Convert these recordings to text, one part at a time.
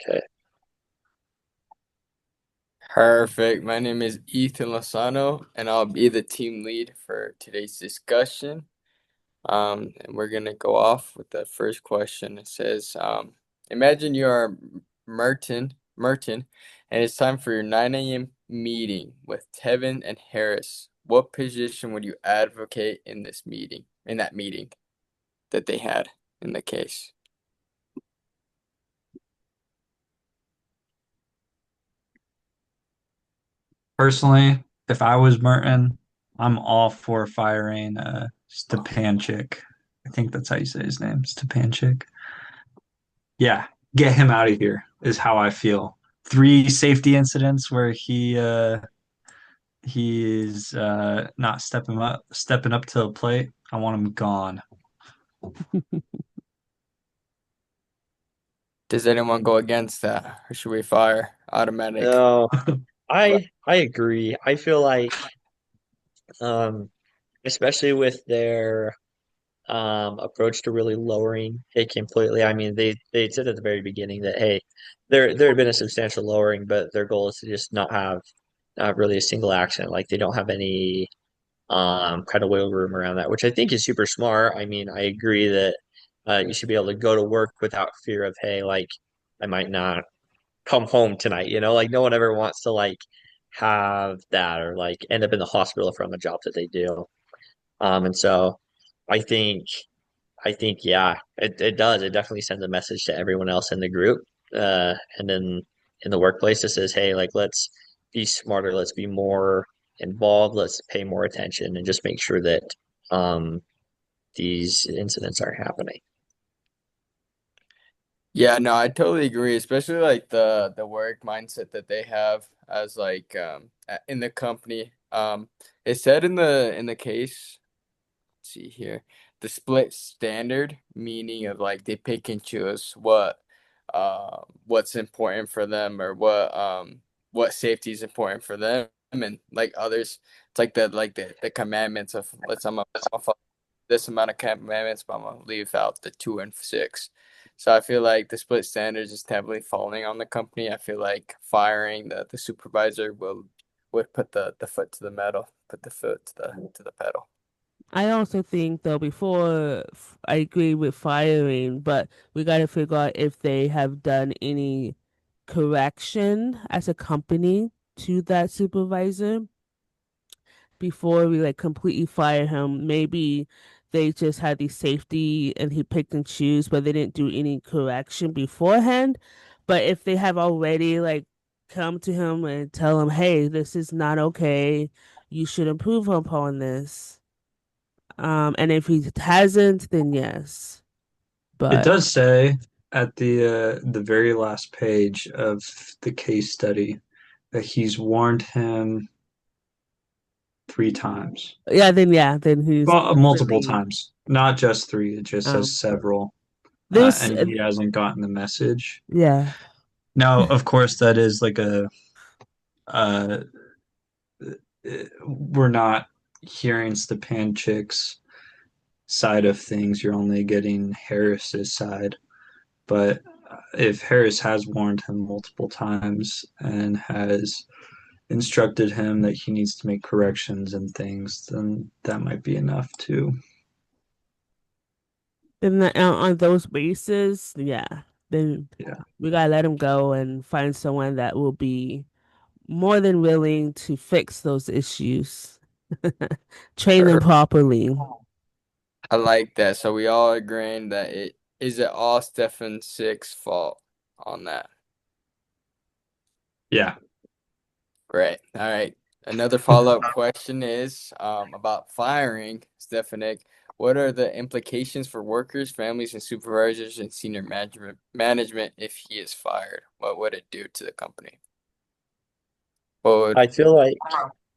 Okay. Perfect. My name is Ethan Lozano, and I'll be the team lead for today's discussion. And we're gonna go off with the first question. It says, imagine you are Merton, and it's time for your 9 a.m. meeting with Tevin and Harris. What position would you advocate in this meeting, in that meeting that they had in the case? Personally, if I was Merton, I'm all for firing Stepanchik. I think that's how you say his name, Stepanchik. Yeah, get him out of here is how I feel. Three safety incidents where he is not stepping up to the plate. I want him gone. Does anyone go against that, or should we fire automatic? No, I agree. I feel like um especially with their approach to really lowering it completely. I mean, they said at the very beginning that hey, there had been a substantial lowering, but their goal is to just not have really a single accident. Like they don't have any kind of wiggle room around that, which I think is super smart. I mean, I agree that you should be able to go to work without fear of hey, like I might not come home tonight, like no one ever wants to like have that or like end up in the hospital from a job that they do. And so I think yeah, it does. It definitely sends a message to everyone else in the group. And then in the workplace that says, hey, like let's be smarter, let's be more involved, let's pay more attention and just make sure that um these incidents aren't happening. Yeah, no, I totally agree, especially like the work mindset that they have as like in the company. It said in the case, let's see here, the split standard, meaning of like they pick and choose what's important for them or what safety is important for them and like others. It's like the commandments of I'm gonna follow this amount of commandments, but I'm gonna leave out the 2 and 6. So I feel like the split standards is heavily falling on the company. I feel like firing the supervisor would put the foot to the metal, put the foot to the pedal. I also think though I agree with firing, but we got to figure out if they have done any correction as a company to that supervisor before we like completely fire him. Maybe they just had the safety and he picked and choose, but they didn't do any correction beforehand. But if they have already like come to him and tell him, hey, this is not okay, you should improve upon this. And if he hasn't, then yes. It But does say at the very last page of the case study that he's warned him 3 times. then he's Well, multiple definitely times, not just three. It just um says several, there's and he hasn't gotten the message. yeah. Now, of course, that is like uh, we're not hearing Stepanchik's side of things. You're only getting Harris's side. But if Harris has warned him multiple times and has instructed him that he needs to make corrections and things, then that might be enough too. Then on those bases, yeah. Then Yeah. we gotta let him go and find someone that will be more than willing to fix those issues. Train them properly. I like that. So we all agreeing that it all Stefan Six's fault on that. Yeah. Great. All right. Another follow-up question is about firing Stefanik. What are the implications for workers, families, and supervisors and senior management if he is fired? What would it do to the company? What would I feel like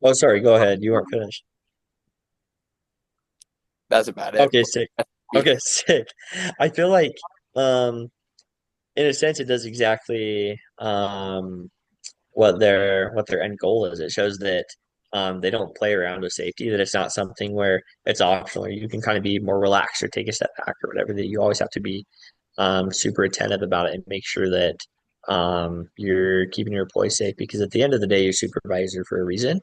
oh sorry, go ahead. You weren't finished. That's about it. Okay, sick. Okay, sick. I feel like um in a sense it does exactly what their end goal is. It shows that they don't play around with safety, that it's not something where it's optional or you can kind of be more relaxed or take a step back or whatever, that you always have to be super attentive about it and make sure that You're keeping your employees safe because at the end of the day, you're supervisor for a reason.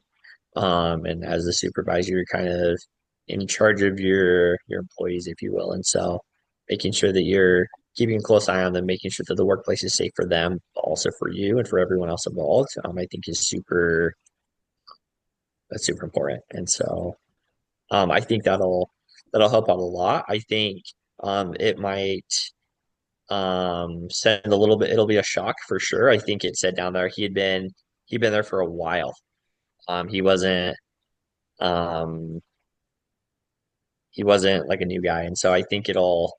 And as the supervisor, you're kind of in charge of your employees, if you will. And so making sure that you're keeping a close eye on them, making sure that the workplace is safe for them, but also for you and for everyone else involved, I think is that's super important. And so I think that'll help out a lot. I think it might send a little bit, it'll be a shock for sure. I think it said down there he'd been there for a while. He wasn't um he wasn't like a new guy. And so I think it'll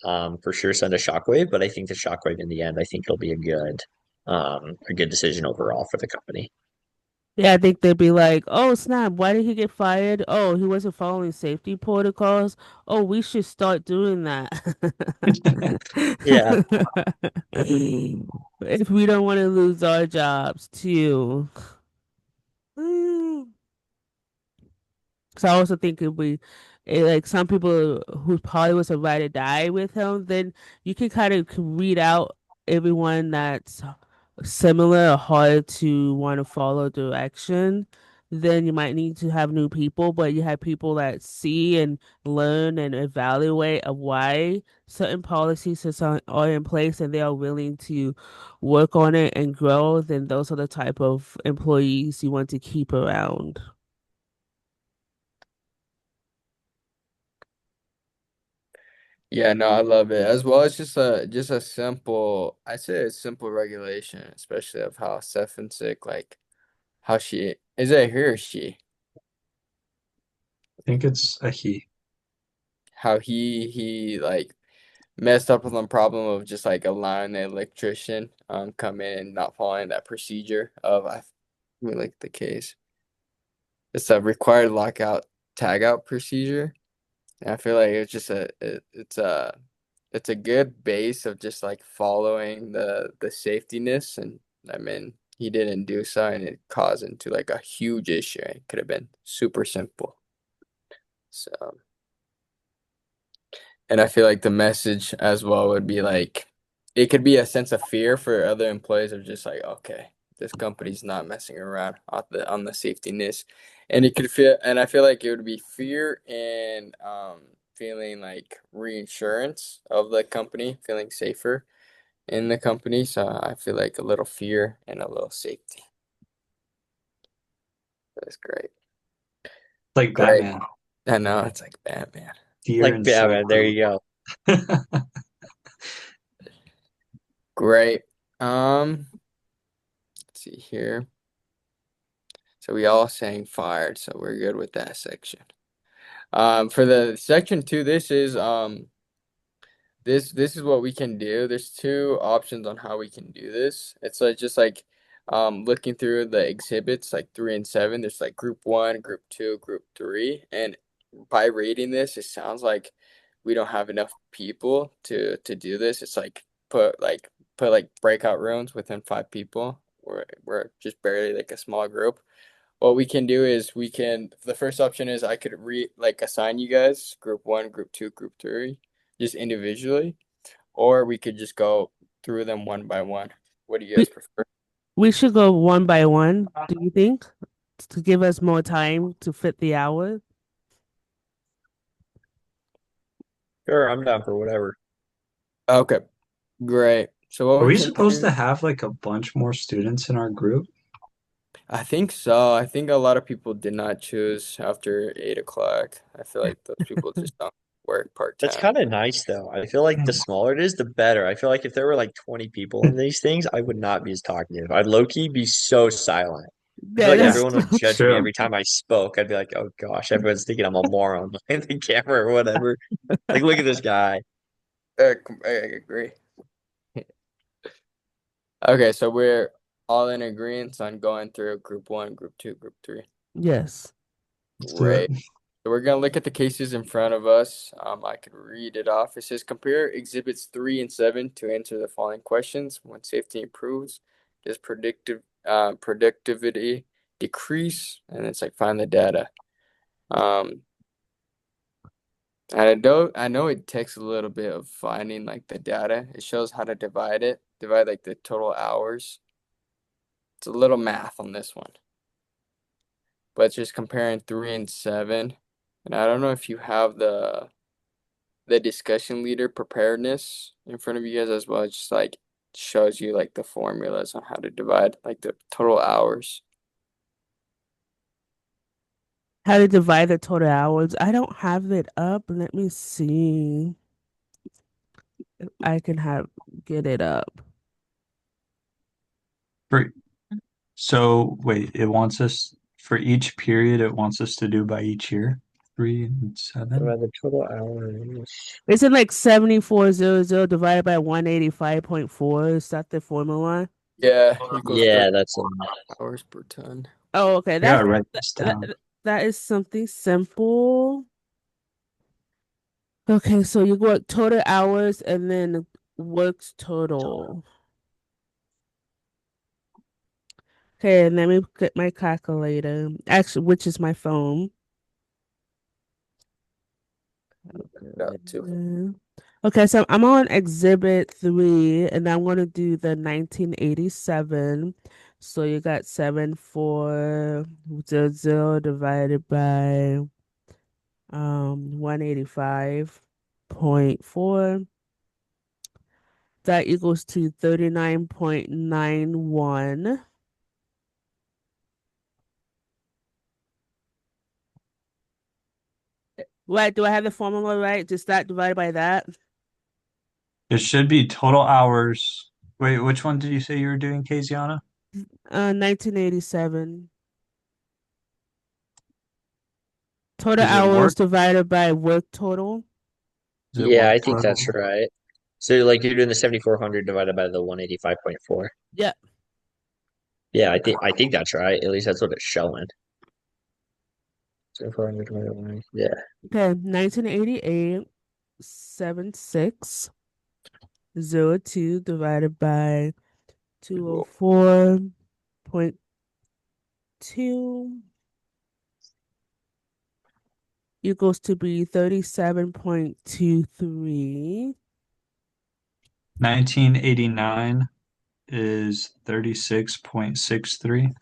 for sure send a shockwave, but I think the shockwave in the end, I think it'll be a good decision overall for the company. Yeah, I think they'd be like, "Oh snap! Why did he get fired? Oh, he wasn't following safety protocols. Oh, we should start doing that." Yeah. If we don't want to lose our jobs too. So I also think if we, like some people who probably was a ride or die with him, then you can kind of read out everyone that's similar or hard to want to follow direction. Then you might need to have new people, but you have people that see and learn and evaluate of why certain policies are in place and they are willing to work on it and grow, then those are the type of employees you want to keep around. Yeah, no, I love it. As well as just a simple, I say a simple regulation, especially of how Stefan's sick, like how she is it he or she? I think it's a he. How he like messed up on the problem of just like allowing the electrician come in and not following that procedure of I really like the case. It's a required lockout tagout procedure. And I feel like it's just it's a good base of just like following the safetyness, and I mean he didn't do so and it caused into like a huge issue. It could have been super simple. So and I feel like the message as well would be like it could be a sense of fear for other employees of just like, okay, this company's not messing around on the safetyness. And it could feel and I feel like it would be fear and feeling like reinsurance of the company, feeling safer in the company. So I feel like a little fear and a little safety. That's great. Like Great. Batman, I know it's like Batman. fear Like and Batman, there self-growth. you go. Great. Let's see here. So we all saying fired, so we're good with that section. For the section two, this is what we can do. There's two options on how we can do this. It's like just like looking through the exhibits like 3 and 7. There's like group 1, group 2, group 3, and by reading this, it sounds like we don't have enough people to do this. It's like put like breakout rooms within 5 people. We're just barely like a small group. What we can do is the first option is I could assign you guys group 1, group 2, group 3 just individually, or we could just go through them one by one. What do you guys We prefer? we should go one by one, do you think? To give us more time to fit the hour? Sure, I'm down for whatever. Okay, great. So what Are we we can supposed do, to have like a bunch more students in our group? I think so. I think a lot of people did not choose after 8 o'clock. I feel like those people just don't work part That's time. kind of nice though. I feel like the smaller it is, the better. I feel like if there were like 20 people in these things, I would not be as talkative. I'd low key be so silent. I feel That like Yeah, is everyone would judge me true. every time I spoke. I'd be like, oh gosh, everyone's thinking I'm a moron behind the camera or whatever. Like, look at this guy. I agree. Okay, so we're all in agreement on going through group 1, group 2, group 3. yes. Let's do it. Great. So we're gonna look at the cases in front of us. I could read it off. It says compare exhibits 3 and 7 to answer the following questions. When safety improves, does productivity decrease? And it's like find the data. Um, I know it takes a little bit of finding like the data. It shows how to divide like the total hours. It's a little math on this one, but it's just comparing 3 and 7. And I don't know if you have the discussion leader preparedness in front of you guys as well. It just like shows you like the formulas on how to divide like the total hours. How to divide the total hours? I don't have it up. Let me see if I can get it up. For, so wait, it wants us for each period, it wants us to do by each year, 3 and 7. By the total hours. Is it like 7400 divided by 185.4? Is that the formula? Yeah, equals Yeah, that's 30 hours per ton. Oh, okay. I gotta That's write this down. that is something simple. Okay, so you work total hours and then works total. Okay, let me get my calculator. Actually, which is my phone. Okay, so I'm on exhibit 3 and I'm going to do the 1987. So you got 7400 divided by 185.4. That equals to 39.91. Right, do I have the formula right? Just that divided by that? It should be total hours. Wait, which one did you say you were doing, Casiana? 1987. Total Is it hours work? divided by work total. Is it yeah, work I think that's total? right. So like you're doing the 7400 divided by the 185.4. Yeah. Yeah, I think that's right. At least that's what it's showing. 7400 divided by yeah. Okay, 1988, 7602 divided by 204.2 equals to be 37.23. 1989 is 36.63.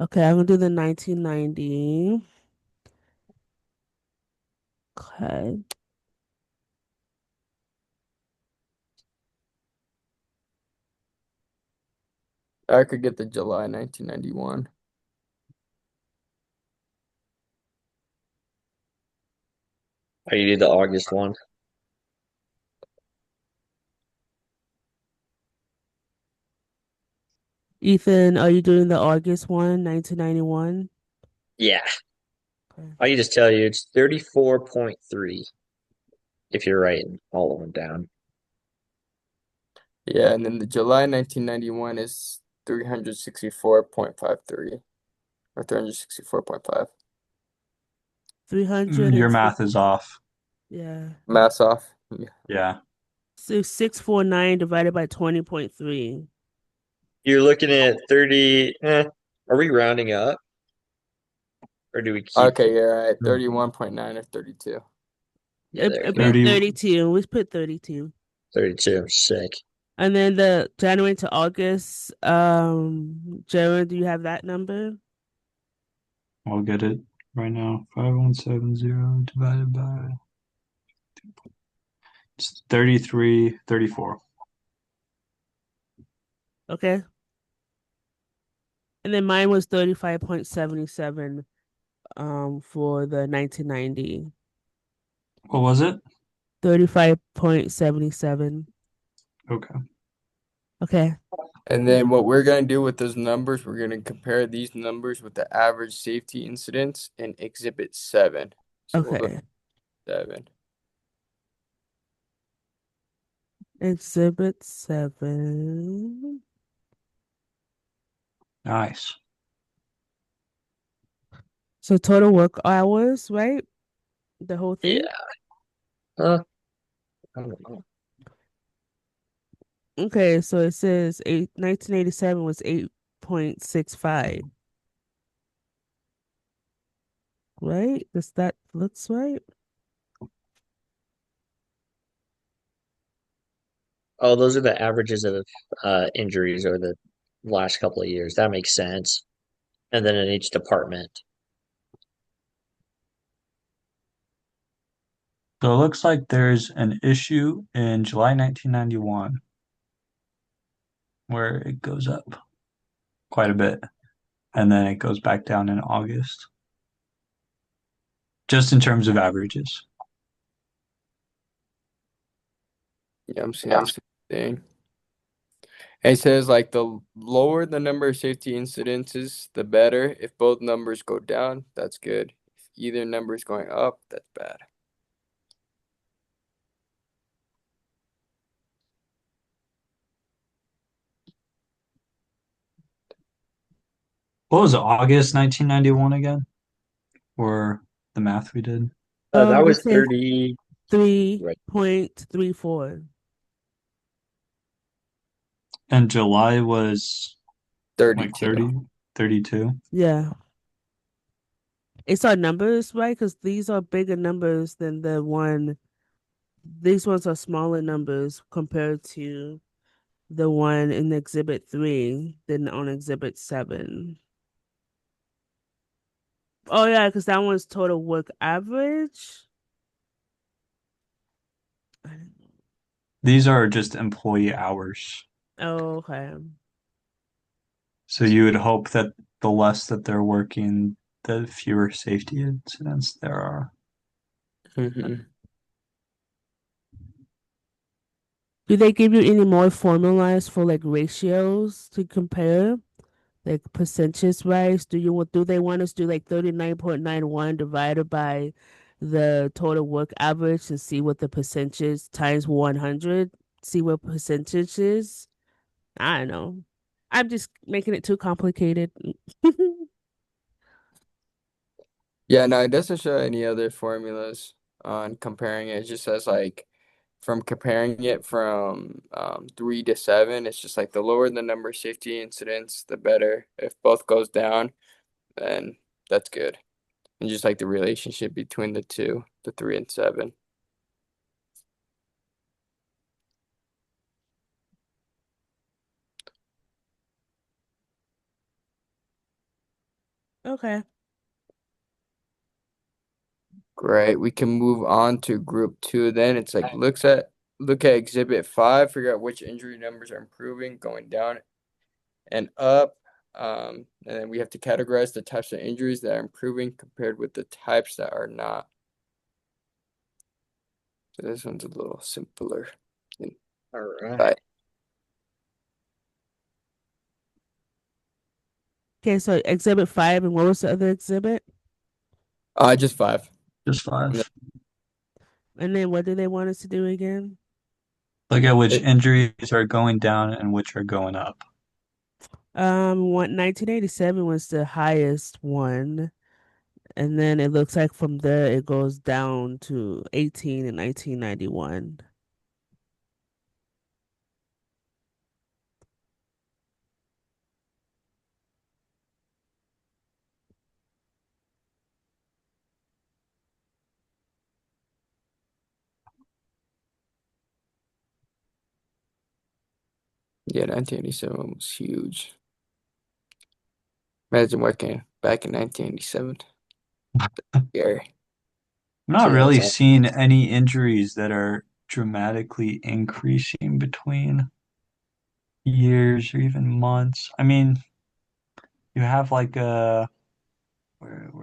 Okay, I'm gonna do the 1990. Okay. I could get the July 1991. Are you did the August one? Ethan, are you doing the August one, 1991? Yeah. Okay. I can just tell you it's 34.3 if you're writing all of them down. Yeah, and then the July 1991 is 364.53 or 364.5. 300 Your and math is off. yeah. Mass off. Yeah. So 649 divided by 20.3. You're looking at 30. Are we rounding up or do we keep? Okay, you're right. 31.9 or 32. Yeah, there It'd we be go. 30. 32. We put 32. 32. Sick. And then the January to August, Jared, do you have that number? I'll get it right now. 5170 divided by it's 33, 34. Okay. And then mine was 35.77 for the 1990. What was it? 35.77. Okay. Okay. And then what we're going to do with those numbers, we're going to compare these numbers with the average safety incidents in Exhibit 7. So we'll go Okay. 7. Exhibit 7. Nice. So total work hours, right? The whole thing? Yeah. I don't know. Okay, so it says 1987 was 8.65. right? Does that looks right? Oh, those are the averages of injuries over the last couple of years. That makes sense. And then in each department. So it looks like there's an issue in July 1991 where it goes up quite a bit and then it goes back down in August, just in terms of averages. Yeah, I'm seeing the same thing. And it says like the lower the number of safety incidences, the better. If both numbers go down, that's good. If either number is going up, that's bad. What was it, August 1991 again? Or the math we did? That It was says 30, right? 3.34. And July was like 32. 30, 32. Yeah. It's our numbers, right? Because these are bigger numbers than the one. These ones are smaller numbers compared to the one in Exhibit 3 than on Exhibit 7. Oh, yeah, because that one's total work average. These are just employee hours. Oh, okay. So you would hope that the less that they're working, the fewer safety incidents there are. Hmm. Do they give you any more formalized for like ratios to compare? Like percentage wise, do they want us to do like 39.91 divided by the total work average and see what the percentage times 100, see what percentage is? I don't know. I'm just making it too complicated. Yeah, no, it doesn't show any other formulas on comparing it. It just says like from comparing it from 3 to 7, it's just like the lower the number of safety incidents, the better. If both goes down, then that's good. And just like the relationship between the two, the 3 and 7. Okay. Great. We can move on to group 2 then. It's like look at exhibit 5, figure out which injury numbers are improving, going down and up. And then we have to categorize the types of injuries that are improving compared with the types that are not. So this one's a little simpler. All right. Right. Okay, so exhibit 5, and what was the other exhibit? Just 5. Just And then five. And then what do they want us to do again? Look at which it, injuries are going down and which are going up. 1987 was the highest one. And then it looks like from there it goes down to 18 in 1991. yeah, 1987 was huge. Imagine working back in 1987. Scary. I'm not Yeah, that's really all. seeing any injuries that are dramatically increasing between years or even months. I mean, you have like where'd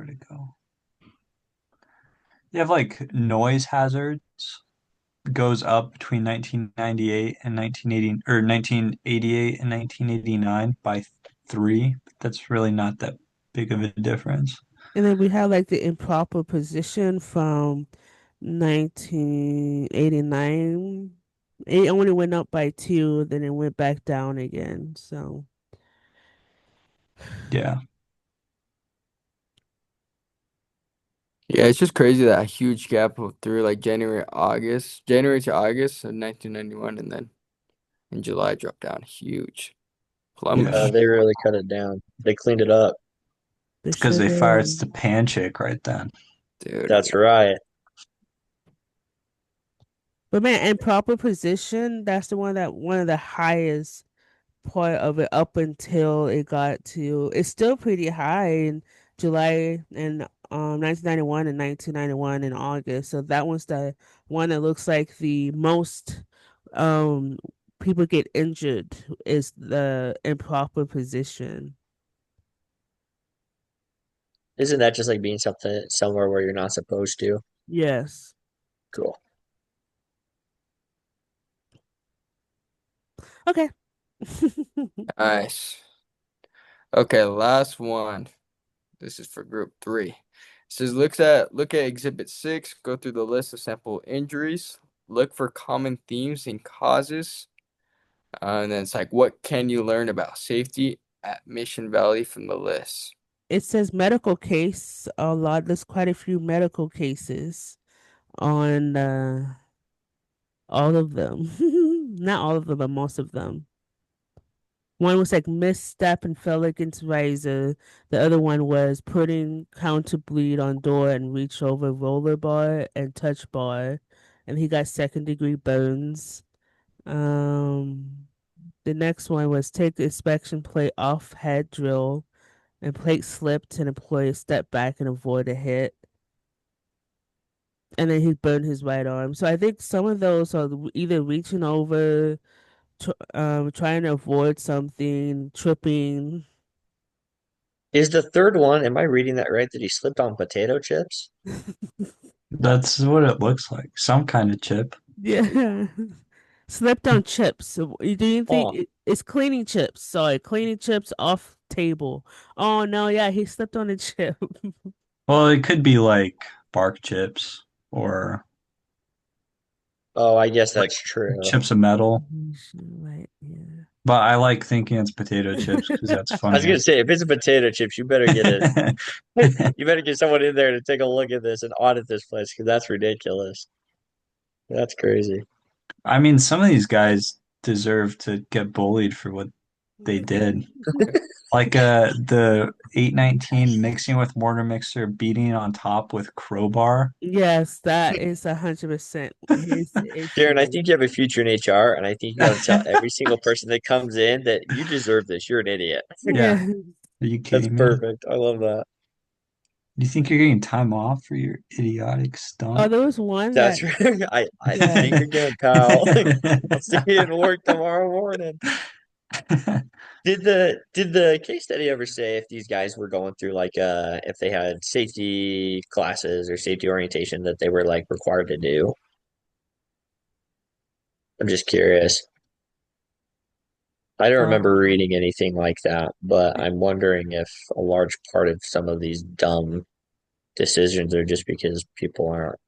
it go? You have like noise hazards goes up between 1998 and 1980 or 1988 and 1989 by 3. That's really not that big of a difference. And then we have like the improper position from 1989. It only went up by 2, then it went back down again. So, Yeah. Yeah, it's just crazy that huge gap of through like January to August of 1991, and then in July dropped down huge Yeah. plummet. They really cut it down. They cleaned it up. The because they sugar. fired the pan chick right then. Dude, That's right. But man, in proper position, that's the one of the highest part of it up until it got to it's still pretty high in July and 1991 and 1991 in August. So that one's the one that looks like the most um people get injured is the improper position. Isn't that just like being something somewhere where you're not supposed to? Yes. Cool. Okay. nice. Okay, last one. This is for group 3. It says look at exhibit 6, go through the list of sample injuries, look for common themes and causes. And then it's like, what can you learn about safety at Mission Valley from the list? It says medical case a lot. There's quite a few medical cases on all of them. Not all of them, but most of them. One was like misstep and fell against riser. The other one was putting counter bleed on door and reach over roller bar and touch bar. And he got second-degree burns. Um, the next one was take the inspection plate off head drill and plate slipped and employee stepped back and avoid a hit. And then he burned his right arm. So I think some of those are either reaching over, trying to avoid something, tripping. Is the third one, am I reading that right, that he slipped on potato chips? That's what it looks like. Some kind of chip. Yeah. Slipped on chips. So do you think Oh, it's cleaning chips? Sorry, cleaning chips off table. Oh no, yeah, he slipped on a chip. Well, it could be like bark chips or oh, I guess like that's true. chips of metal. Right, yeah. But I like thinking it's potato chips because that's I was funnier. gonna say, if it's a potato chips, you better get it. You better get someone in there to take a look at this and audit this place because that's ridiculous. That's crazy. I mean, some of these guys deserve to get bullied for what they did. Like the 819 mixing with mortar mixer, beating on top with crowbar. Yes, that is 100% his Darren, I issue. think you have a future in HR, and I think you got to tell every single person that comes in that you deserve this. You're an idiot. Yeah. Yeah. Are you That's kidding me? perfect. I love that. Do you think you're getting time off for your idiotic Oh, stunt? there was one that That's right. I yeah. think again, pal. I'll see you in work tomorrow morning. Did the case study ever say if these guys were going through like if they had safety classes or safety orientation that they were like required to do? I'm just curious. I don't remember Um, reading anything like that, but I'm wondering if a large part of some of these dumb decisions are just because people aren't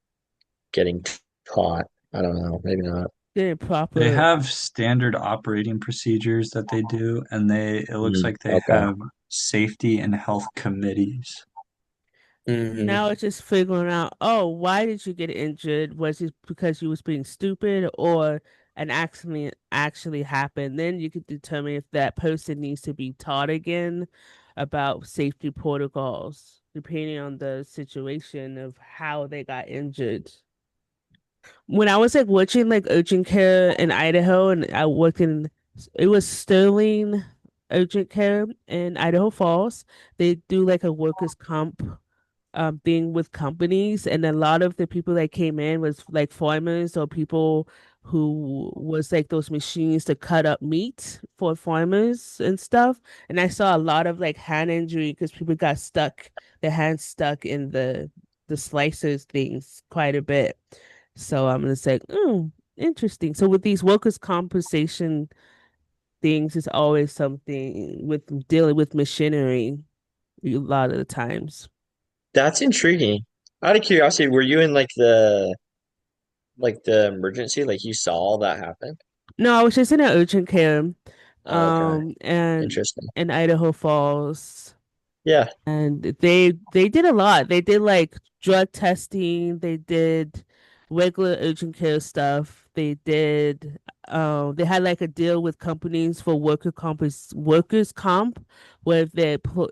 getting taught. I don't know. Maybe not. getting They proper. have standard operating procedures that they do, and it looks like they Okay. have safety and health committees. Mm-hmm. Now it's just figuring out, oh, why did you get injured? Was it because you was being stupid or an accident actually happened? Then you could determine if that person needs to be taught again about safety protocols, depending on the situation of how they got injured. When I was like watching like urgent care in Idaho and I worked in it was Sterling Urgent Care in Idaho Falls. They do like a workers' comp thing with companies, and a lot of the people that came in was like farmers or people who was like those machines to cut up meat for farmers and stuff. And I saw a lot of like hand injury because people got stuck, their hands stuck in the slicers things quite a bit. So I'm gonna say, interesting. So with these workers' compensation things, it's always something with dealing with machinery a lot of the times. That's intriguing. Out of curiosity, were you in like the emergency? Like you saw all that happen? No, I was just in an urgent care, Oh, okay. and Interesting. in Idaho Falls, Yeah. and they did a lot. They did like drug testing. They did regular urgent care stuff. They did they had like a deal with companies for workers comp, where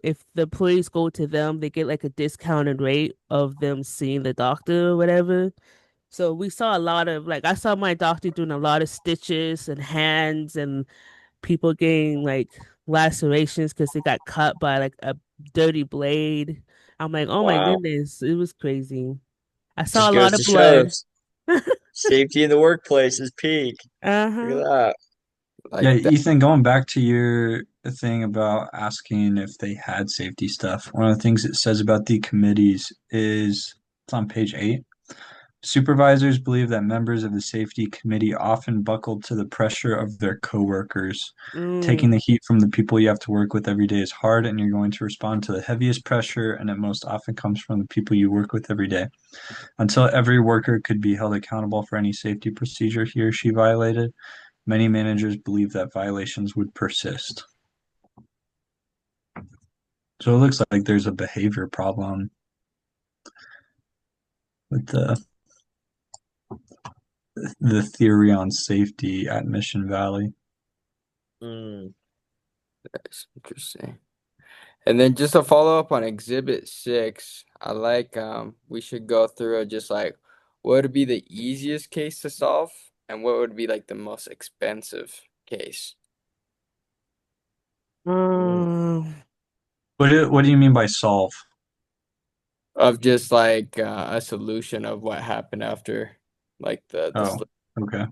if the employees go to them, they get like a discounted rate of them seeing the doctor or whatever. So we saw a lot of like I saw my doctor doing a lot of stitches and hands and people getting like lacerations because they got cut by like a dirty blade. I'm like, oh my Wow. goodness, it was crazy. I saw Just a goes lot to of show blood. safety in the workplace is peak. Look Uh-huh. at that. Yeah, Like that. Ethan, going back to your thing about asking if they had safety stuff, one of the things it says about the committees is it's on page 8. Supervisors believe that members of the safety committee often buckled to the pressure of their coworkers. Taking Mm. the heat from the people you have to work with every day is hard, and you're going to respond to the heaviest pressure, and it most often comes from the people you work with every day. Until every worker could be held accountable for any safety procedure he or she violated, many managers believe that violations would persist. So it looks like there's a behavior problem with the theory on safety at Mission Valley. Mm. That's interesting. And then just to follow up on Exhibit 6, I like we should go through it just like what would be the easiest case to solve and what would be like the most expensive case. Mm. Um, What do you mean by solve? Of just like a solution of what happened after like the Oh, slip okay.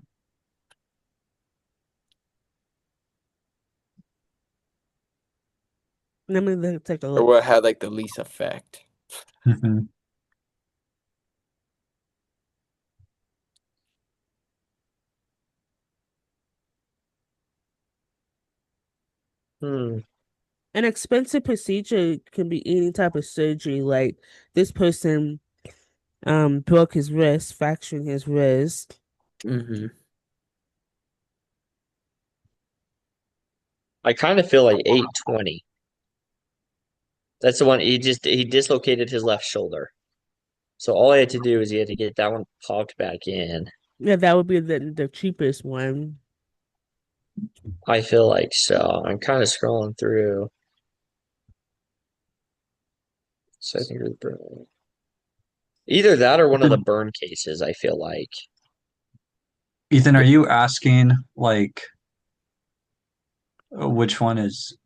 let me take a or look. what had like the least effect. Mhm. Hmm. An expensive procedure can be any type of surgery. Like this person broke his wrist, fracturing his wrist. Mm-hmm. I kind of feel like 820. That's the one he dislocated his left shoulder. So all I had to do is he had to get that one popped back in. Yeah, that would be the cheapest one. I feel like so. I'm kind of scrolling through. So I think it was burn. Either that or one of the burn cases, I feel like. Ethan, are you asking like which one is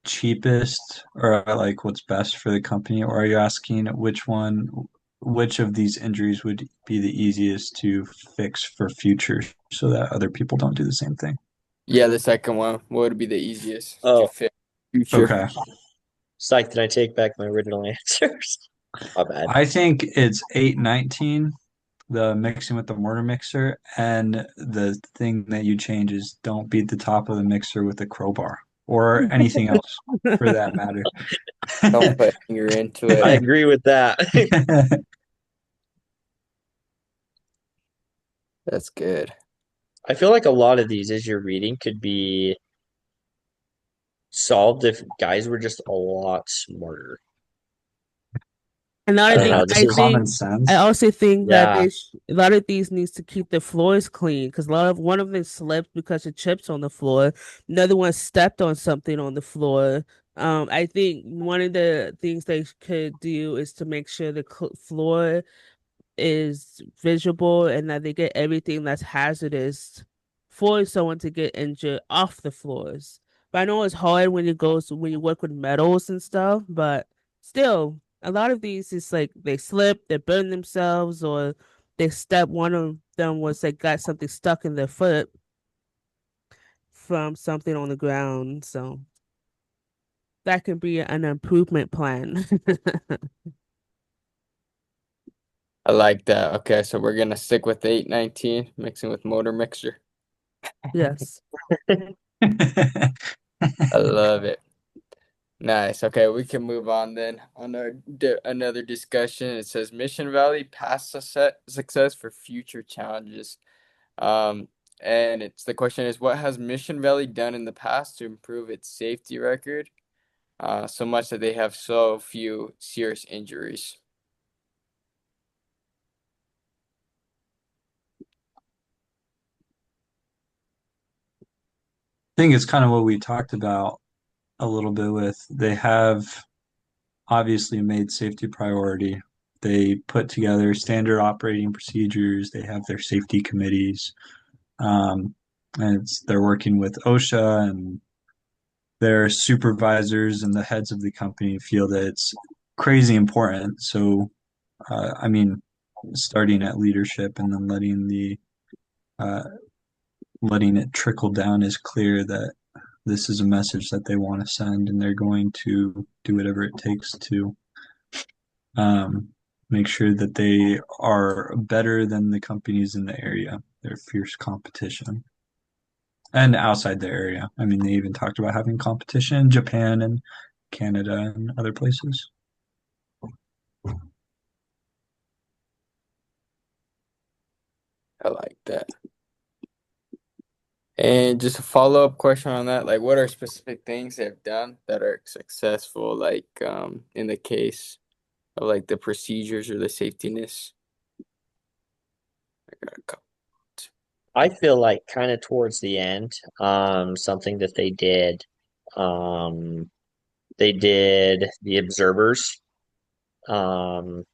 cheapest or like what's best for the company, or are you asking which of these injuries would be the easiest to fix for future so that other people don't do the same thing? Yeah, the second one. What would be the easiest to Oh, fit future? Okay. psych, did I take back my original answers? My bad. I think it's 819, the mixing with the mortar mixer, and the thing that you change is don't beat the top of the mixer with a crowbar or anything else for that matter. Don't put anger into I it. agree with that. That's good. I feel like a lot of these, as you're reading, could be solved if guys were just a lot smarter. I Another don't thing know. Yeah, This I just is, common think I sense. also think that yeah. a lot of these needs to keep the floors clean because a lot of one of them slipped because of chips on the floor. Another one stepped on something on the floor. I think one of the things they could do is to make sure the floor is visible and that they get everything that's hazardous for someone to get injured off the floors. But I know it's hard when you work with metals and stuff, but still, a lot of these is like they slip, they burn themselves, or they step. One of them was they got something stuck in their foot from something on the ground. So that could be an improvement plan. I like that. Okay, so we're gonna stick with 819, mixing with motor mixture. Yes. I love it. Nice. Okay, we can move on then on our another discussion. It says Mission Valley past success for future challenges. Um, and it's the question is what has Mission Valley done in the past to improve its safety record? So much that they have so few serious injuries. think it's kind of what we talked about a little bit with they have obviously made safety priority. They put together standard operating procedures. They have their safety committees. Um, and they're working with OSHA and their supervisors and the heads of the company feel that it's crazy important. So, I mean, starting at leadership and then uh, letting it trickle down is clear that this is a message that they want to send, and they're going to do whatever it takes to um, make sure that they are better than the companies in the area. They're fierce competition. And outside the area. I mean, they even talked about having competition in Japan and Canada and other places. I like that. And just a follow-up question on that, like what are specific things they've done that are successful, like in the case of like the procedures or the safetiness? I got a couple. I feel like kind of towards the end, something that um, they did the observers, um,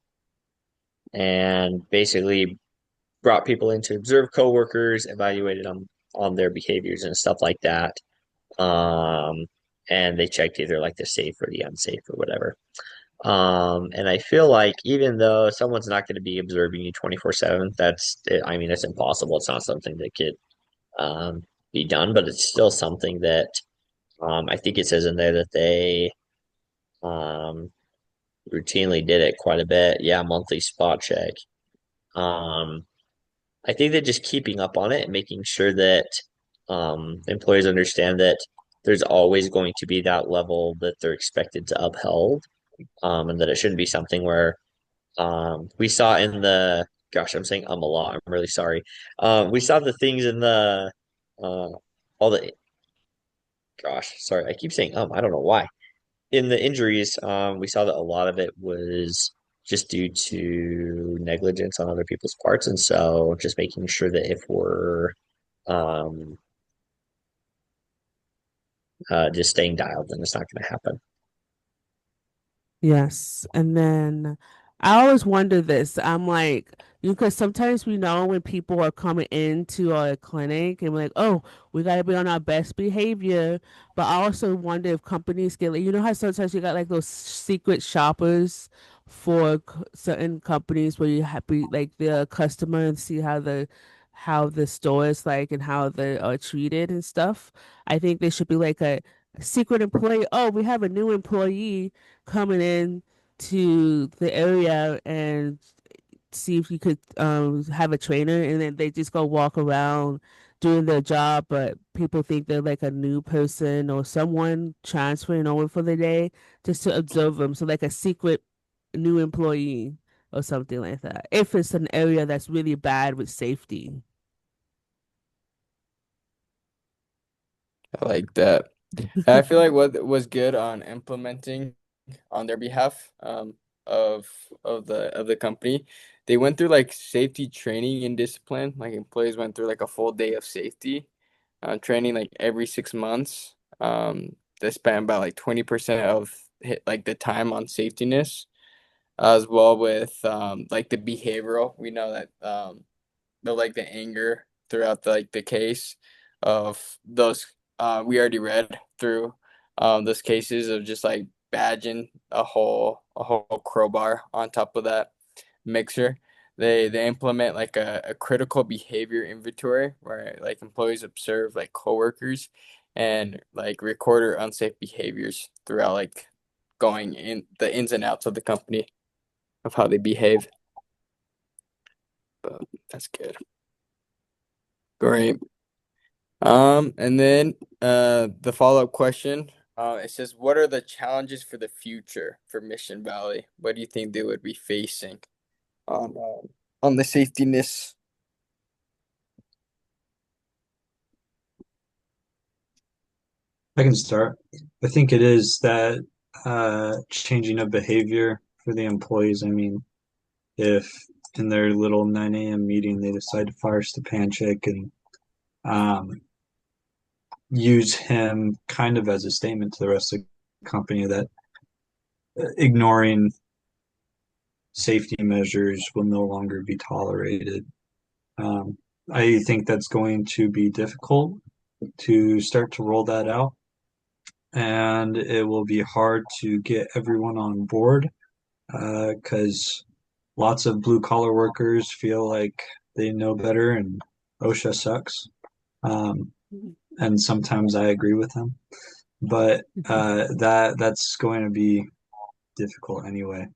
and basically brought people in to observe coworkers, evaluated them on their behaviors and stuff like that. Um, and they checked either like the safe or the unsafe or whatever. And I feel like even though someone's not going to be observing you 24/7, I mean, it's impossible. It's not something that could be done, but it's still something that I think it says in there that they um, routinely did it quite a bit. Yeah, monthly spot check. Um, I think that just keeping up on it and making sure that employees understand that there's always going to be that level that they're expected to uphold, and that it shouldn't be something where we saw in the gosh, I'm saying a lot. I'm really sorry. We saw the things in the uh, all the gosh, sorry, I keep saying I don't know why. In the injuries, we saw that a lot of it was just due to negligence on other people's parts, and so just making sure that if we're um, just staying dialed, then it's not going to happen. Yes. And then I always wonder this. I'm like, because sometimes we know when people are coming into our clinic and we're like, oh, we got to be on our best behavior. But I also wonder if companies get like, you know how sometimes you got like those secret shoppers for certain companies where you happy like the customer and see how the store is like and how they are treated and stuff. I think there should be like a secret employee. Oh, we have a new employee coming in to the area and see if you could have a trainer and then they just go walk around doing their job, but people think they're like a new person or someone transferring over for the day just to observe them. So like a secret new employee or something like that. If it's an area that's really bad with safety. I like that. And I feel like what was good on implementing on their behalf of the company, they went through like safety training and discipline. Like employees went through like a full day of safety training like every 6 months. They spent about like 20% of like the time on safetiness, as well with like the behavioral. We know that like the anger throughout the case of those we already read through those cases of just like badging a whole crowbar on top of that mixer. They implement like a critical behavior inventory where like employees observe like coworkers and like record their unsafe behaviors throughout like going in the ins and outs of the company of how they behave. But that's good. Great. And then the follow-up question, it says, what are the challenges for the future for Mission Valley? What do you think they would be facing on on the safetiness? I can start. I think it is that changing of behavior for the employees. I mean, if in their little 9 a.m. meeting they decide to fire Stepanchik and um, use him kind of as a statement to the rest of the company that ignoring safety measures will no longer be tolerated. Um, I think that's going to be difficult to start to roll that out, and it will be hard to get everyone on board because lots of blue collar workers feel like they know better and OSHA sucks. Um, and sometimes I agree with them, but that's going to be difficult anyway.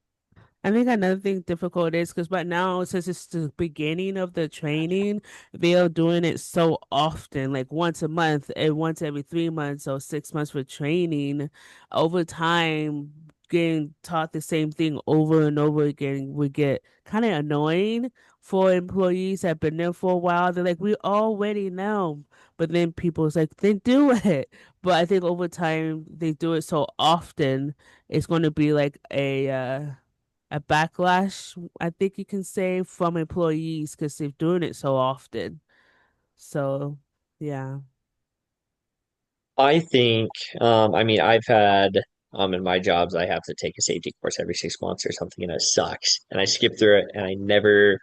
I think another thing difficult is because right now, since it's the beginning of the training, they are doing it so often, like once a month and once every 3 months or 6 months for training. Over time, getting taught the same thing over and over again would get kind of annoying for employees that have been there for a while. They're like, we already know. But then people's like, then do it. But I think over time, they do it so often, it's going to be like a backlash, I think you can say, from employees because they're doing it so often. So, yeah. I think, I mean, I've had, in my jobs, I have to take a safety course every 6 months or something, and it sucks. And I skip through it, and I never,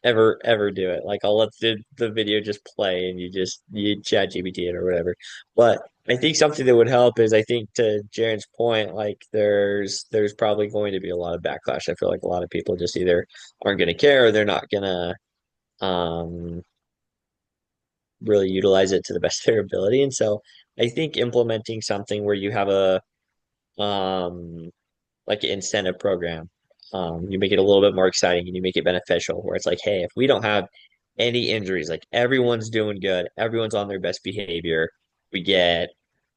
ever, ever do it. Like I'll let the video just play, and you chat GPT it or whatever. But I think something that would help is, I think to Jaren's point, like there's probably going to be a lot of backlash. I feel like a lot of people just either aren't going to care or they're not gonna um really utilize it to the best of their ability. And so I think implementing something where you have a um like an incentive program, you make it a little bit more exciting and you make it beneficial where it's like, hey, if we don't have any injuries, like everyone's doing good, everyone's on their best behavior, we get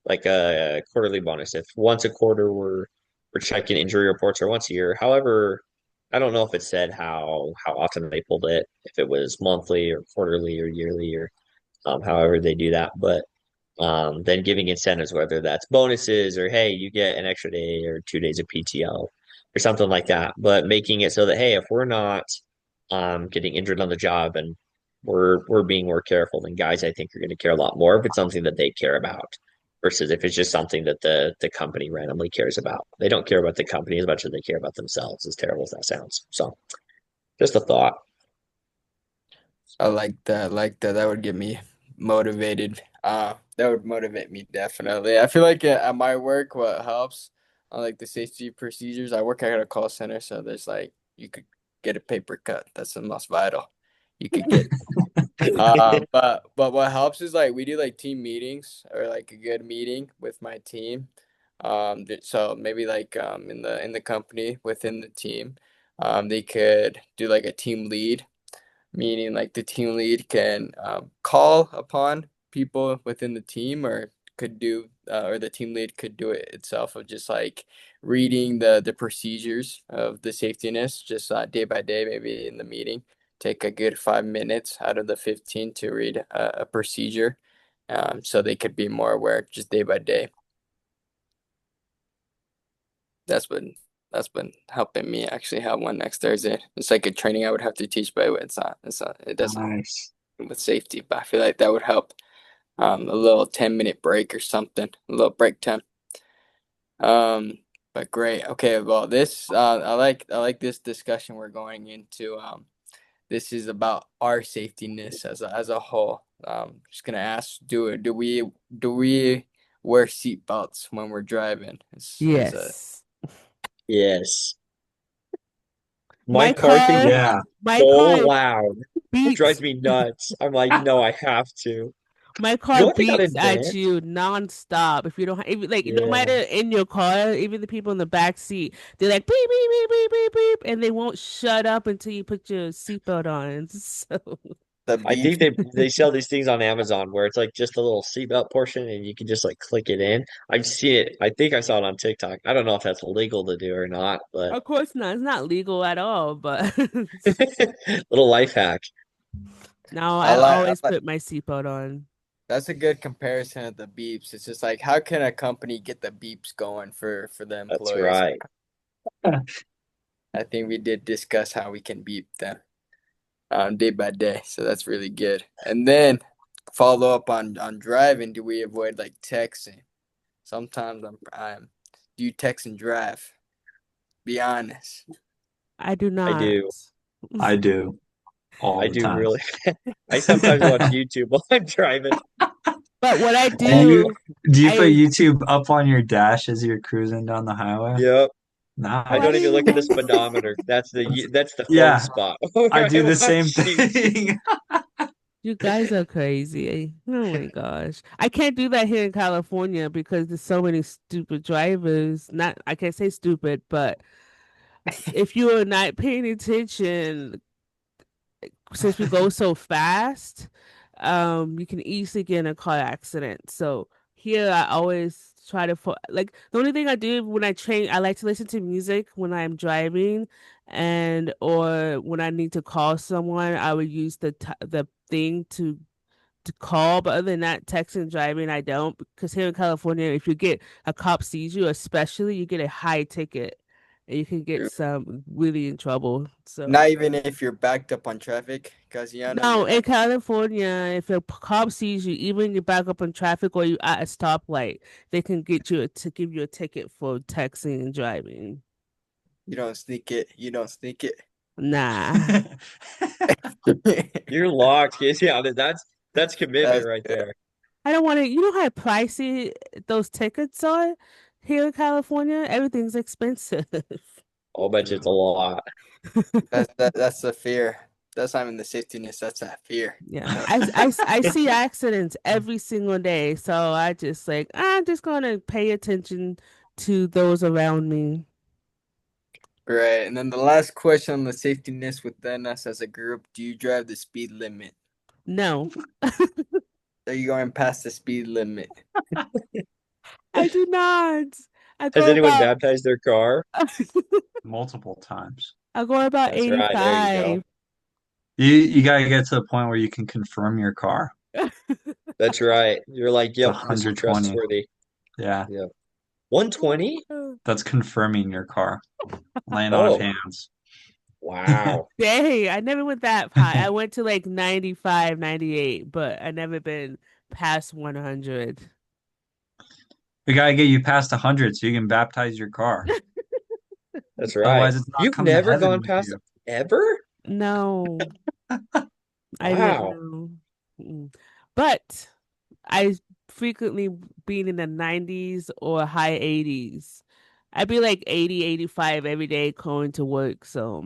like a quarterly bonus. If once a quarter we're checking injury reports or once a year. However, I don't know if it said how often they pulled it, if it was monthly or quarterly or yearly or however they do that. But then giving incentives, whether that's bonuses or hey, you get an extra day or 2 days of PTO or something like that. But making it so that hey, if we're not getting injured on the job and we're being more careful, then guys I think are going to care a lot more if it's something that they care about versus if it's just something that the company randomly cares about. They don't care about the company as much as they care about themselves, as terrible as that sounds. So just a thought. I like that. Like that. That would get me motivated. That would motivate me definitely. I feel like at my work, what helps on like the safety procedures, I work at a call center, so there's like you could get a paper cut. That's the most vital. You could get. But what helps is like we do like team meetings or like a good meeting with my team. So maybe like in the company within the team, they could do like a team lead, meaning like the team lead can call upon people within the team or could do or the team lead could do it itself of just like reading the procedures of the safetyness just day by day, maybe in the meeting take a good 5 minutes out of the 15 to read a procedure, so they could be more aware just day by day. That's been helping me actually have one next Thursday. It's like a training I would have to teach, but it doesn't Nice. with safety, but I feel like that would help. A little 10-minute break or something, a little break time. Um, but great. Okay, well, this I like this discussion we're going into. This is about our safetyness as a whole. Just gonna ask, do we wear seat belts when we're driving? Is a Yes. Yes. My My car can car, get Yeah. my so car loud. It drives beeps. me nuts. I'm like, no, I have to. My You car know what they got beeps at invent? you nonstop. If you don't have, like, no matter Yeah. in your car, even the people in the back seat, they're like beep beep beep beep beep beep, and they won't shut up until you put your seatbelt on. So, the I beep. think they sell these things on Amazon where it's like just a little seatbelt portion and you can just like click it in. I've seen it. I think I saw it on TikTok. I don't know if that's legal to do or not, but of course not. It's not legal at all, but little life hack. now I I like, I always like put my seatbelt on. That's a good comparison of the beeps. It's just like how can a company get the beeps going for the That's employees? right. I think we did discuss how we can beep them day by day. So that's really good. And then follow up on driving, do we avoid like texting? Sometimes I'm do you text and drive? Be honest. I do I not. do. I do all I the do time. really. I sometimes watch YouTube while I'm driving. But what I Do you do, do you put I YouTube up on your dash as you're cruising down the highway? Yep. I oh, I Nice. don't didn't even even look at the know. speedometer. That's the home Yeah, spot I where I do the same watch YouTube. thing. You guys are crazy. Oh my gosh. I can't do that here in California because there's so many stupid drivers. Not, I can't say stupid, but if you are not paying attention, since we go so fast, you can easily get in a car accident. So here I always try to like the only thing I do when I train, I like to listen to music when I'm driving and or when I need to call someone, I would use the thing to call, but other than that, texting and driving, I don't because here in California, if you get a cop sees you, especially, you get a high ticket and you can get some really in trouble. So Not even if you're backed up on traffic, Casiano, no, you're in not. California, if a cop sees you, even you back up in traffic or you at a stoplight, they can get you to give you a ticket for texting and driving. You don't sneak it. You don't sneak it. Nah. You're locked, Casey. Yeah, that's commitment That's right there. I don't want to, you know how pricey those tickets are here in California? Everything's expensive. I'll bet you it's a lot. that's the fear. That's not even the safetiness. That's that fear. Yeah, I see accidents every single day, so I just like I'm just gonna pay attention to those around me. Right. And then the last question on the safetiness within us as a group, do you drive the speed limit? No, Are you going past the speed limit? I do not. I Has go anyone about baptized their car? Multiple times. I go about That's right. There you go. 85. You gotta get to the point where you can confirm your car. That's right. You're like, It's yep, this is 120. trustworthy. Yeah, Yep. 120? that's confirming your car. Laying on Oh, hands. wow. Dang, I never went that high. I went to like 95, 98, but I never been past 100. We gotta get you past 100 so you can baptize your car. That's right. Otherwise, it's not You've coming to never heaven gone with past you. ever? No, I didn't Wow. know. Mm. But I frequently been in the 90s or high 80s. I'd be like 80, 85 every day going to work. So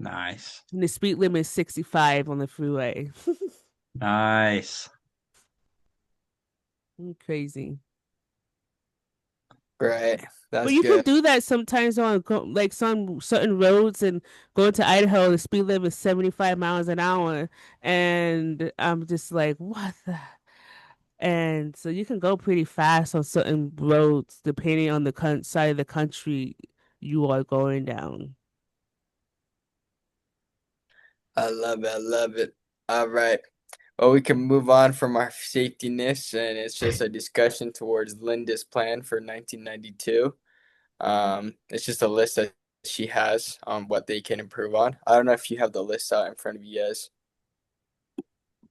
Nice. and the speed limit is 65 on the freeway. Nice. Crazy. Right. But That's you can good. do that sometimes on like some certain roads and going to Idaho, the speed limit is 75 miles an hour. And I'm just like, what the? And so you can go pretty fast on certain roads depending on the side of the country you are going down. I love it. I love it. All right. Well, we can move on from our safetiness, and it's just a discussion towards Linda's plan for 1992. It's just a list that she has on what they can improve on. I don't know if you have the list out in front of you guys.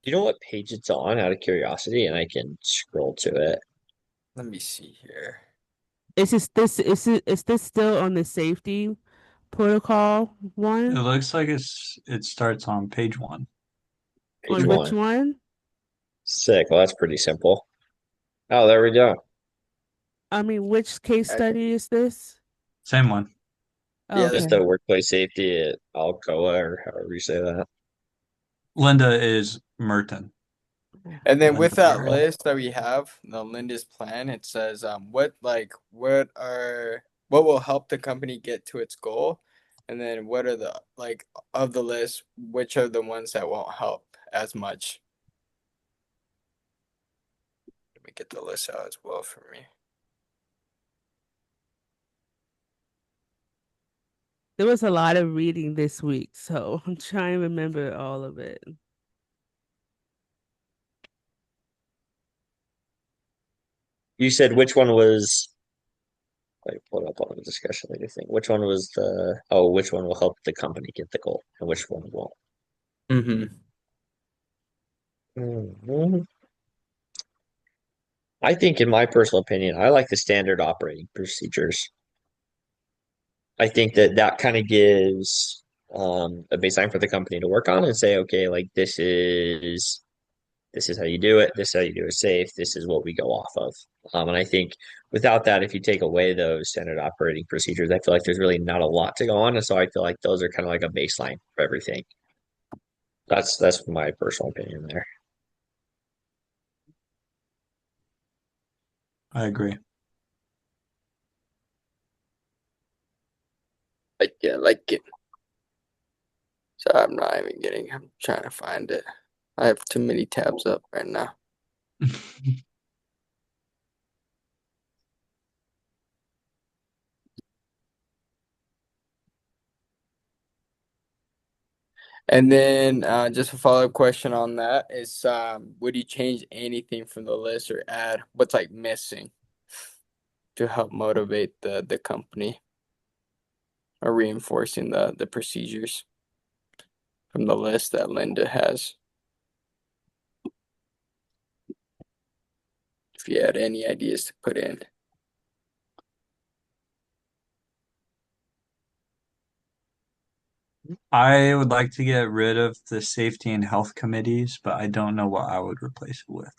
You know what page it's on out of curiosity, and I can scroll to it. Let me see here. Is this still on the safety protocol It one? looks like it starts on page 1. Page On which one. one? Sick. Well, that's pretty simple. Oh, there we go. I mean, which case Uh, study is this? Same one. Oh, Yeah, Just okay. the workplace safety at Alcoa, or however you say that. Linda is Merton. and then with Linda that Merton. list that we have, the Linda's plan, it says what will help the company get to its goal, and then what are the like of the list, which are the ones that won't help as much. Let me get the list out as well for me. There was a lot of reading this week, so I'm trying to remember all of it. You said which one was, like, pull up on the discussion later thing. Which one was which one will help the company get the goal and which one won't? Mm-hmm. Mhm. I think, in my personal opinion, I like the standard operating procedures. I think that that kind of gives a baseline for the company to work on and say, okay, like this is how you do it. This is how you do it safe. This is what we go off of. And I think without that, if you take away those standard operating procedures, I feel like there's really not a lot to go on. And so I feel like those are kind of like a baseline for everything. That's my personal opinion there. I agree. Like it. So I'm not even getting. I'm trying to find it. I have too many tabs up right now. And then just a follow-up question on that is, would you change anything from the list or add what's like missing to help motivate the company or reinforcing the procedures from the list that Linda has? If you had any ideas to put in. I would like to get rid of the safety and health committees, but I don't know what I would replace it with.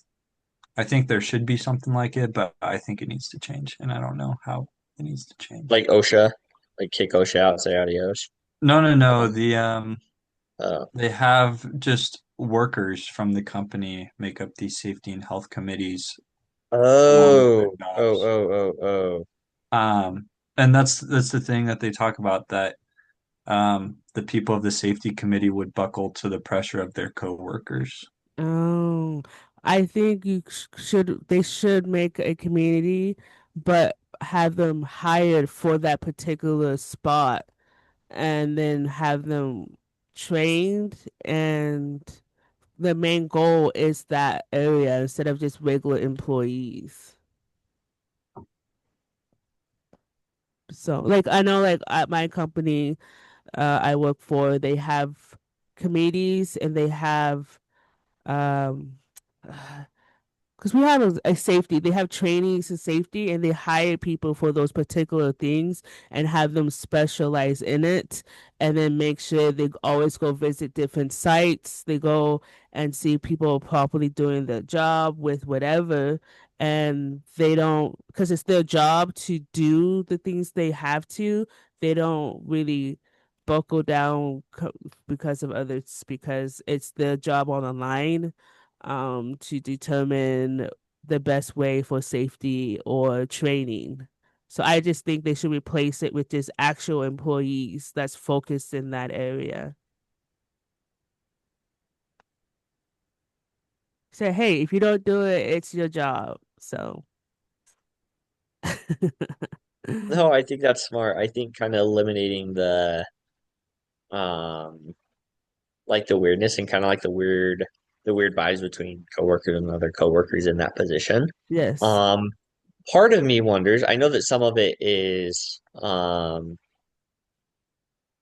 I think there should be something like it, but I think it needs to change, and I don't know how it needs to change. Like OSHA, like kick OSHA out, say adios. No, no, no. Um, uh, They have just workers from the company make up these safety and health committees along with their oh, jobs. oh. Um, and that's the thing that they talk about that the people of the safety committee would buckle to the pressure of their coworkers. Oh, I think should they should make a community, but have them hired for that particular spot, and then have them trained, and the main goal is that area instead of just regular employees. So, like, I know, like, at my company, I work for, they have committees and they have um because we have a safety, they have trainings in safety and they hire people for those particular things and have them specialize in it and then make sure they always go visit different sites. They go and see people properly doing their job with whatever. And they don't, because it's their job to do the things they have to, they don't really buckle down because of others, because it's their job on the line to determine the best way for safety or training. So I just think they should replace it with just actual employees that's focused in that area. Say, hey, if you don't do it, it's your job. So no, I think that's smart. I think kind of eliminating um like the weirdness and kind of like the weird vibes between coworkers and other coworkers in that position. yes. Um, Part of me wonders, I know that some of it is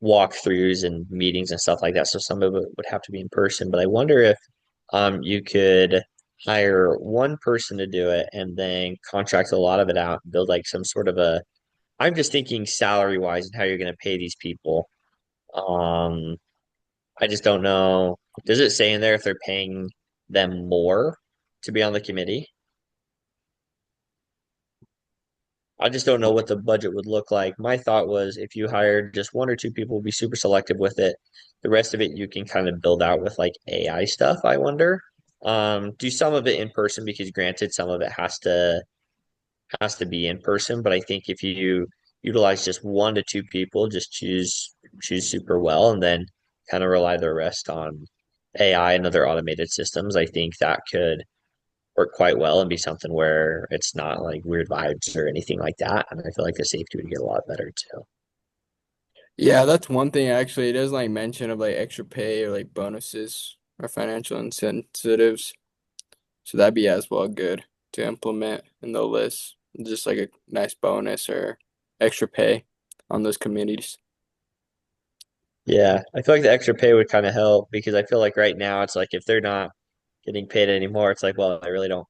walkthroughs and meetings and stuff like that, so some of it would have to be in person, but I wonder if you could hire one person to do it and then contract a lot of it out and build like some sort of a I'm just thinking salary wise and how you're going to pay these people. Um, I just don't know. Does it say in there if they're paying them more to be on the committee? I just don't know what the budget would look like. My thought was if you hired just one or two people, be super selective with it. The rest of it you can kind of build out with like AI stuff, I wonder. Do some of it in person because granted some of it has to be in person, but I think if you utilize just one to two people, just choose super well and then kind of rely the rest on AI and other automated systems, I think that could work quite well and be something where it's not like weird vibes or anything like that. And I feel like the safety would get a lot better too. Yeah, that's one thing actually. It does like mention of like extra pay or like bonuses or financial incentives. So that'd be as well good to implement in the list. Just like a nice bonus or extra pay on those committees. Yeah, I feel like the extra pay would kind of help because I feel like right now it's like if they're not getting paid anymore, it's like, well, I really don't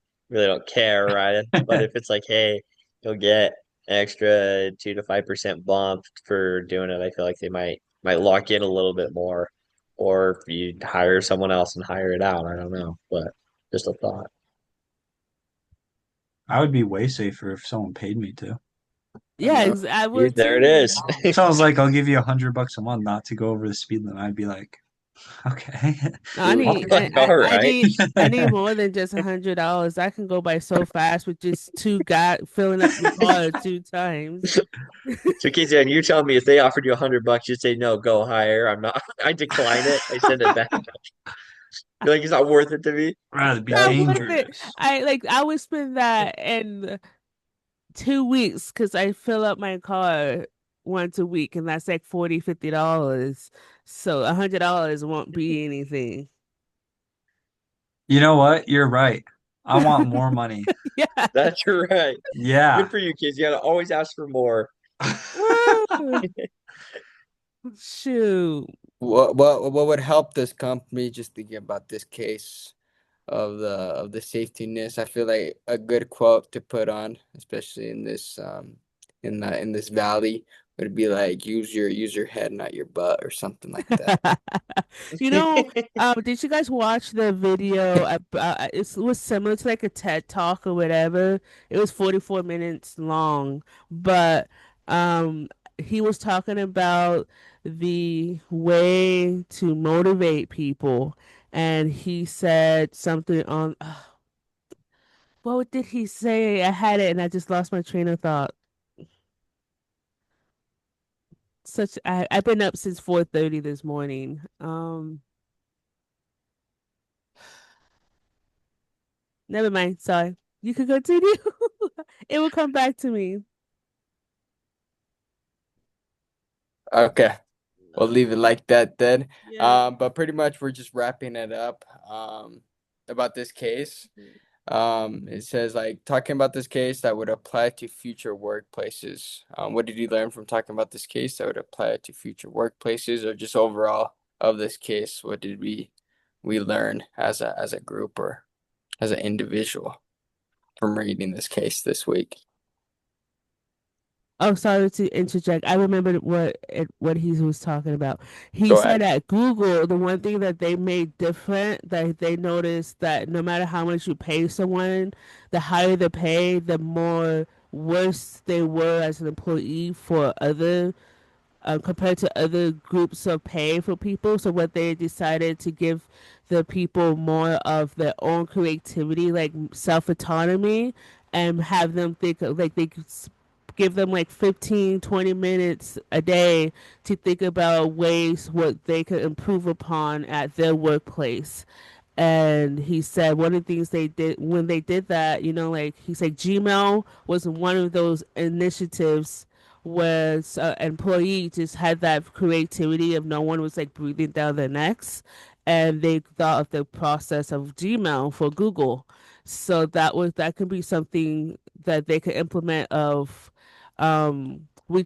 care, right? But if it's like, hey, you'll get an extra 2 to 5% bump for doing it, I feel like they might lock in a little bit more. Or if you hire someone else and hire it out, I don't know, but just a thought. I would be way safer if someone paid me to. I Yeah, mean, I would There it too. is. someone's like, I'll give you $100 a month not to go over the speed limit. I'd be like, okay. No, Like, all right. I need more than just $100. I can go by so fast with just two guys filling up the car 2 times. So, Casey, and you telling me if they offered you $100, you'd say no, go higher. I'm not. I decline it. I send it back. You're like, it's not worth it to me. Rather be Not worth it. dangerous. I would spend that in 2 weeks because I fill up my car once a week, and that's like $50. So $100 won't be anything. You know what? You're right. I want more money. Yeah. That's right. Yeah. Good for you, kids. You gotta always ask for more. Woo! Shoot. What would help this company, just thinking about this case of the safetiness? I feel like a good quote to put on, especially in this in this valley, would be like use your head, not your butt, or something like that. You know, did you guys watch the video? It was similar to like a TED Talk or whatever. It was 44 minutes long, but he was talking about the way to motivate people, and he said something on, what did he say? I had it and I just lost my train of thought. I've been up since 4:30 this morning. Never mind. Sorry. You could continue. It will come back to me. Okay, we'll leave it like that then. Yeah. But pretty much we're just wrapping it up about this case. It says like talking about this case that would apply to future workplaces. What did you learn from talking about this case that would apply to future workplaces, or just overall of this case? What did we learn as a group or as an individual from reading this case this week? Oh, sorry to interject. I remembered what he was talking about. He Go said ahead. at Google, the one thing that they made different, that they noticed that no matter how much you pay someone, the higher the pay, the more worse they were as an employee for other compared to other groups of pay for people. So what they decided to give the people more of their own creativity, like self-autonomy, and have them think like they could give them like 15, 20 minutes a day to think about ways what they could improve upon at their workplace. And he said one of the things they did when they did that, like he said Gmail was one of those initiatives where an employee just had that creativity of no one was like breathing down their necks. And they thought of the process of Gmail for Google. So that could be something that they could implement of we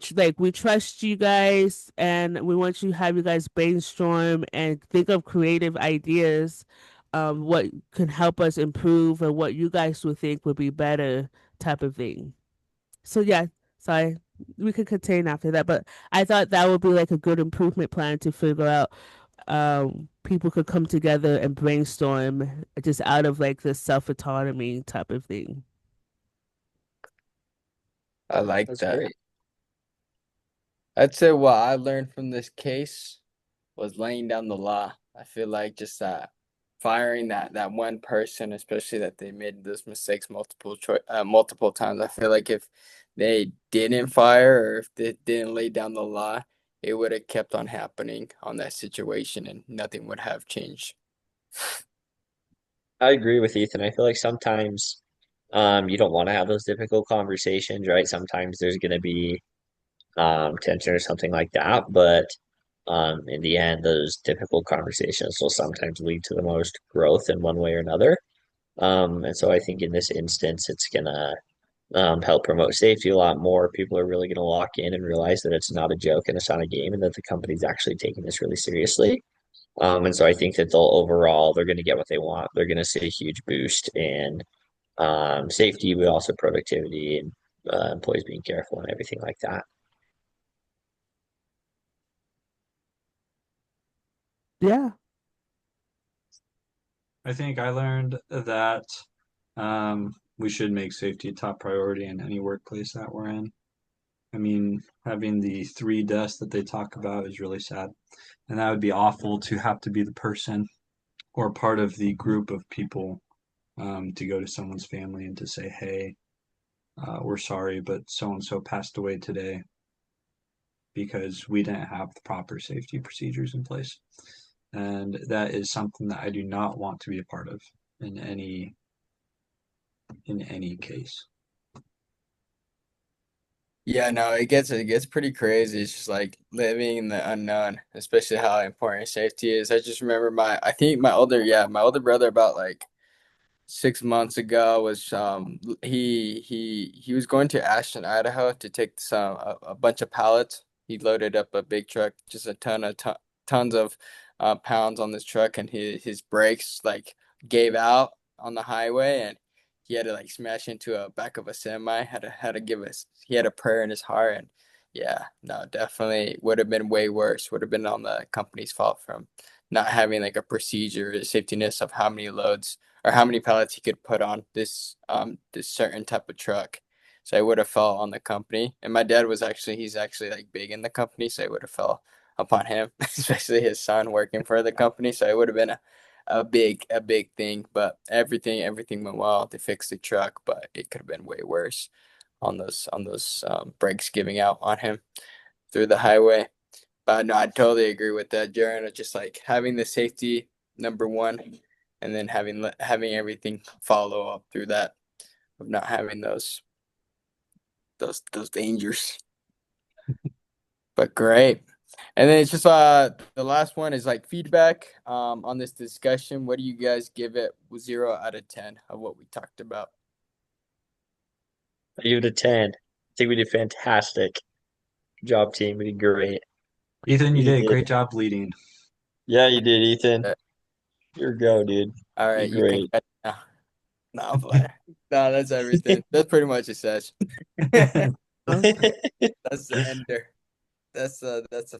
trust you guys and we want you to have you guys brainstorm and think of creative ideas what can help us improve and what you guys would think would be better type of thing. So yeah, sorry. We could continue after that, but I thought that would be like a good improvement plan to figure out people could come together and brainstorm just out of like the self-autonomy type of thing. I like That's that. great. I'd say what I learned from this case was laying down the law. I feel like just firing that one person, especially that they made those mistakes multiple times. I feel like if they didn't fire or if they didn't lay down the law, it would have kept on happening on that situation and nothing would have changed. I agree with Ethan. I feel like sometimes you don't want to have those difficult conversations, right? Sometimes there's gonna be tension or something like that, but in the end, those difficult conversations will sometimes lead to the most growth in one way or another. And so I think in this instance, it's gonna help promote safety a lot more. People are really gonna lock in and realize that it's not a joke and it's not a game, and that the company's actually taking this really seriously. And so I think that they're going to get what they want. They're going to see a huge boost in safety, but also productivity and employees being careful and everything like that. Yeah. I think I learned that we should make safety a top priority in any workplace that we're in. I mean, having the 3 deaths that they talk about is really sad. And that would be awful to have to be the person or part of the group of people to go to someone's family and to say, hey, we're sorry, but so and so passed away today because we didn't have the proper safety procedures in place. And that is something that I do not want to be a part of in any case. Yeah, no, it gets pretty crazy. It's just like living in the unknown, especially how important safety is. I just remember I think my older brother about like 6 months ago was he was going to Ashton, Idaho to take a bunch of pallets. He loaded up a big truck, just a tons of pounds on this truck, and his brakes like gave out on the highway, and he had to like smash into a back of a semi. Had to give us he had a prayer in his heart, and yeah, no, definitely would have been way worse. Would have been on the company's fault from not having like a procedure, a safety net of how many loads or how many pallets he could put on this certain type of truck. So it would have fell on the company. And my dad he's actually like big in the company, so it would have fell upon him, especially his son working for the company. So it would have been a big thing. But everything went well. They fixed the truck, but it could have been way worse on those brakes giving out on him through the highway. But no, I totally agree with that, Jaron. Of just like having the safety number one, and then having everything follow up through that of not having those dangers. But great. And then it's just the last one is like feedback on this discussion. What do you guys give it 0 out of 10 of what we talked about? I give it a 10. I think we did fantastic. Good job, team. We did great. Ethan, you We did a did. great job leading. Yeah, you did, Ethan. Uh, You're a go, dude. All You right, did you can great. cut it now. No, I'm playing. No, that's everything. That's pretty much a session. Okay. That's the ender. That's a